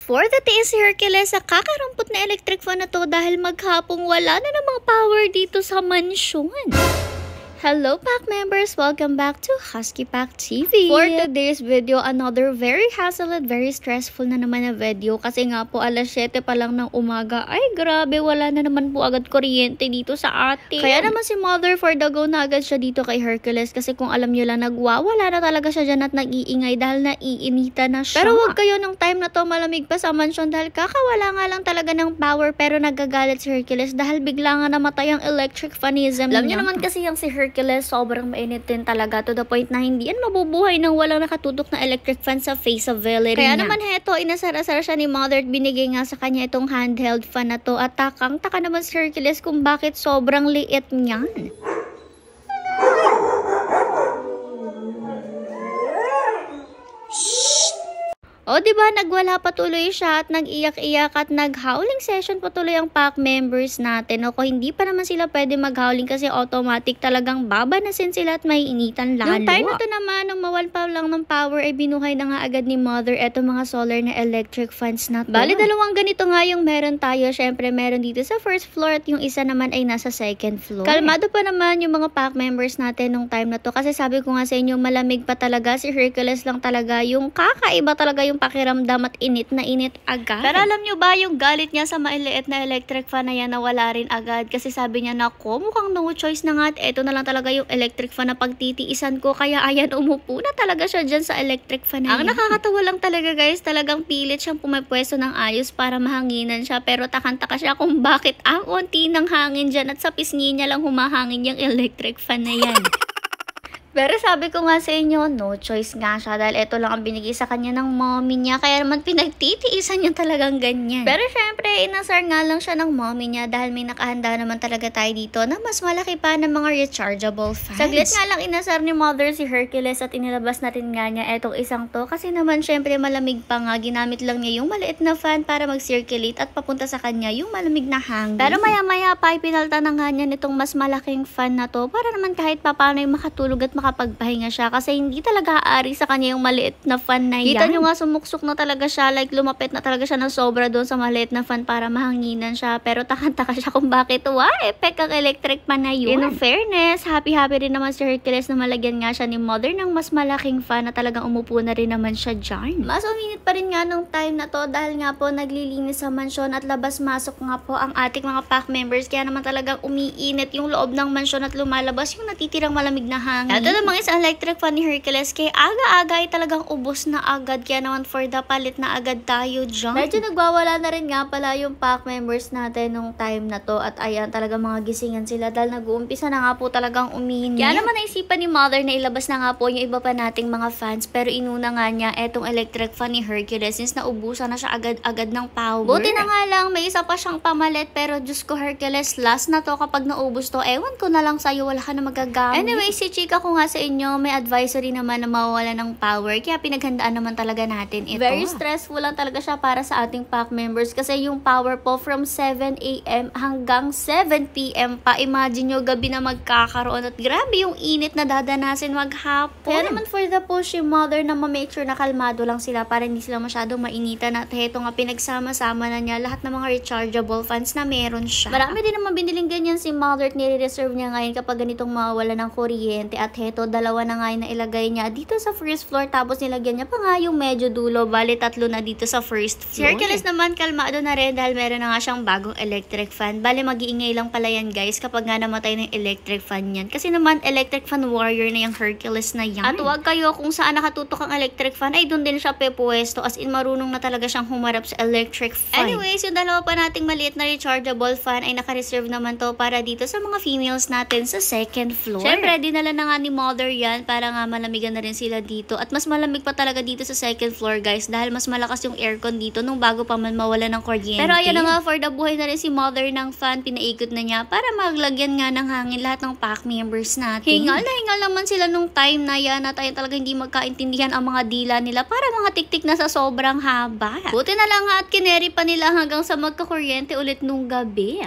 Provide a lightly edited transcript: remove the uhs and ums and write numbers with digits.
For the day si Hercules sa kakarampot na electric fan na to dahil maghapong wala na namang power dito sa mansyon. Hello Pack members! Welcome back to Husky Pack TV. For today's video, another very hassle at very stressful na naman na video kasi nga po alas 7 pa lang ng umaga. Ay grabe, wala na naman po agad kuryente dito sa atin. Kaya naman si Mother for the go na agad siya dito kay Hercules kasi kung alam nyo lang nagwawala na talaga siya dyan at nag-iingay dahil naiinita na siya. Pero wag kayo ng time na to malamig pa sa mansyon dahil kakawala nga lang talaga ng power pero nagagalit si Hercules dahil bigla nga namatay ang electric fanism niya. Alam nyo naman kasi yung si Hercules sobrang mainit din talaga to the point na hindi yan mabubuhay nang walang nakatutok na electric fan sa face of Valerie niya. Kaya naman heto, inasar-asar siya ni Mother at binigay nga sa kanya itong handheld fan na to at takang-taka naman si Hercules kung bakit sobrang liit niyan. O diba, nagwala patuloy siya at nag-iyak-iyak at nag-howling session patuloy ang pack members natin. O kung hindi pa naman sila pwede mag-howling kasi automatic talagang babanasin sila at may initan lalo. Yung time na to naman, nung mawal pa lang ng power ay binuhay na nga agad ni Mother eto mga solar na electric fans na to. Bali, dalawang ganito nga yung meron tayo. Syempre, meron dito sa first floor at yung isa naman ay nasa second floor. Kalmado pa naman yung mga pack members natin nung time na to kasi sabi ko nga sa inyo, malamig pa talaga. Si Hercules lang talaga yung kakaiba talaga yung pakiramdam at init na init agad. Pero alam nyo ba yung galit niya sa mailiit na electric fan na yan na wala rin agad kasi sabi niya nako mukhang no choice na nga at eto na lang talaga yung electric fan na pagtitiisan ko kaya ayan umupo na talaga siya dyan sa electric fan na yan. Ang nakakatawa lang talaga guys, talagang pilit siyang pumapwesto ng ayos para mahanginan siya pero takang-taka siya kung bakit ang unti ng hangin dyan at sa pisngi niya lang humahangin yung electric fan na yan. Pero sabi ko nga sa inyo, no choice nga siya dahil ito lang ang binigay sa kanya ng mommy niya. Kaya naman pinagtitiisan niya talagang ganyan. Pero syempre, inasar nga lang siya ng mommy niya dahil may nakahanda naman talaga tayo dito na mas malaki pa ng mga rechargeable fans. Saglit nga lang inasar ni Mother si Hercules at inilabas natin nga niya etong isang to. Kasi naman syempre malamig pa nga. Ginamit lang niya yung maliit na fan para mag-circulate at papunta sa kanya yung malamig na hangin. Pero maya-maya pa ipinalta na nga niya nitong mas malaking fan na to para naman kahit papano yung makatulog at makapagpahinga siya kasi hindi talaga aari sa kanya yung maliit na fan na yan. Kita nyo nga sumuksok na talaga siya, like lumapit na talaga siya ng sobra doon sa maliit na fan para mahanginan siya. Pero takang-taka siya kung bakit effect ang electric fan na yun. In fairness, happy-happy rin naman si Hercules na malagyan nga siya ni Mother ng mas malaking fan na talagang umupo na rin naman siya dyan. Mas uminit pa rin nga nung time na to dahil nga po naglilinis sa mansyon at labas-masok nga po ang ating mga pack members kaya naman talagang umiinit yung loob ng mansyon at lumalabas yung natitirang malamig na hangin. Ito namang isang electric fan ni Hercules kaya aga-aga ay talagang ubos na agad kaya naman for the palit na agad tayo dyan. Medyo nagwawala na rin nga pala yung pack members natin nung time na to at ayan talagang mga gisingan sila dahil nag-uumpisa na nga po talagang uminit. Kaya naman naisipan ni Mother na ilabas na nga po yung iba pa nating mga fans pero inuna nga niya etong electric fan ni Hercules since naubusan na siya agad-agad ng power. Buti na nga lang may isa pa siyang pamalit pero Diyos ko Hercules last na to kapag naubos to ewan ko na lang sa'yo wala ka na magagamit. Anyway si chika ko nga sa inyo may advisory naman na mawawala ng power kaya pinaghandaan naman talaga natin ito. Very stressful lang talaga siya para sa ating pack members kasi yung power po from 7 AM hanggang 7 PM pa. Imagine nyo gabi na magkakaroon at grabe yung init na dadanasin maghapon. Kaya naman for the push yung Mother na ma-make sure na kalmado lang sila para hindi sila masyadong mainitan at heto nga pinagsama-sama na niya lahat ng mga rechargeable fans na meron siya. Marami din naman biniling ganyan si Mother at nire-reserve niya ngayon kapag ganitong mawawala ng kuryente at heto dalawa na nga yung nailagay niya dito sa first floor tapos nilagyan niya pa nga yung medyo dulo bali tatlo na dito sa first floor. Si Hercules naman kalmado na rin dahil meron na nga siyang bagong electric fan. Bali mag-iingay lang pala yan guys kapag nga namatay ng electric fan yan. Kasi naman electric fan warrior na yung Hercules na yan. At huwag kayo kung saan nakatutok ang electric fan ay doon din siya pepuesto as in marunong na talaga siyang humarap sa electric fan. Anyways, yung dalawa pa nating maliit na rechargeable fan ay naka-reserve naman to para dito sa mga females natin sa second floor. Syempre, dinala na nga ni Mother yan para nga malamigan na rin sila dito. At mas malamig pa talaga dito sa second floor guys dahil mas malakas yung aircon dito nung bago pa man mawala ng kuryente. Pero ayan na nga for the buhay na rin si Mother ng fan. Pinaikot na niya para maglagyan nga ng hangin lahat ng pack members natin. Hingal na hingal naman sila nung time na yan at ay talaga hindi magkaintindihan ang mga dila nila para mga tiktik na sa sobrang haba. Buti na lang at kineri pa nila hanggang sa magkakuryente ulit nung gabi.